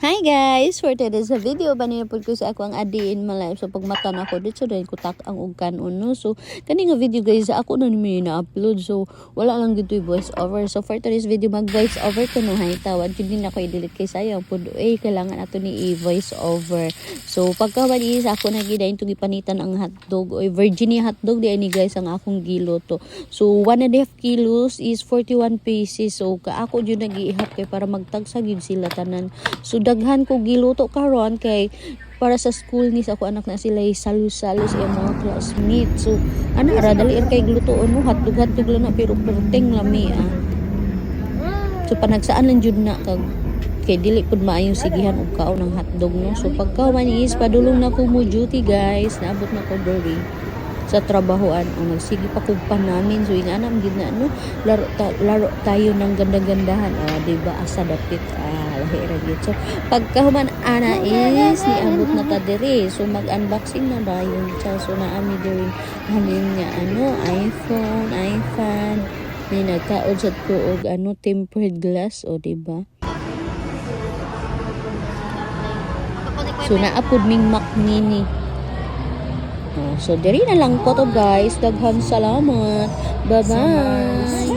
Hi guys! For today's video, banina po ko sa ako ang adiin malay. So pagmata na ako dito, dahil ko tak ang ugkan uno. So kani nga video guys, ako na nimi na-upload. So wala lang dito voice over. So for today's video, mag-voice over to no hay tawad. Hindi na ko i-delete kay sayang po. Kailangan ato ni i-voice over. So pagkawan is ako na gidain to gipanitan ang hotdog. Virginia hotdog di ni guys ang akong giloto. So 1.5 kilos is 41 pieces. So kaako jud nag-iihap kay para magtagsag yun sila tanan. So daghan ko giluto karon kay para sa school ni sa ako anak na sila salus-salus yung mga classmates. So ana ra dali kay glutoon mo hotdog lang na pero perteng lami ah. So panagsaan lang jud na kag kay dili pud maayong sigihan og kaon ng hotdog no. So pagkawan is padulong na ko mo duty guys, naabot na ko diri sa trabahoan ang nagsige pa kog pa namin. So ingana gid na no laro tayo ng ganda-gandahan di ba asa dapit lahi ra gyud. So pagkahuman ana is niabot na ta diri. So mag-unboxing na dayon siya. So naami diri hamin nga iPhone ni nagkaod sa ko og tempered glass di ba. So naapod ming Mac Mini. So diri na lang ko to guys. Daghang salamat. Bye bye.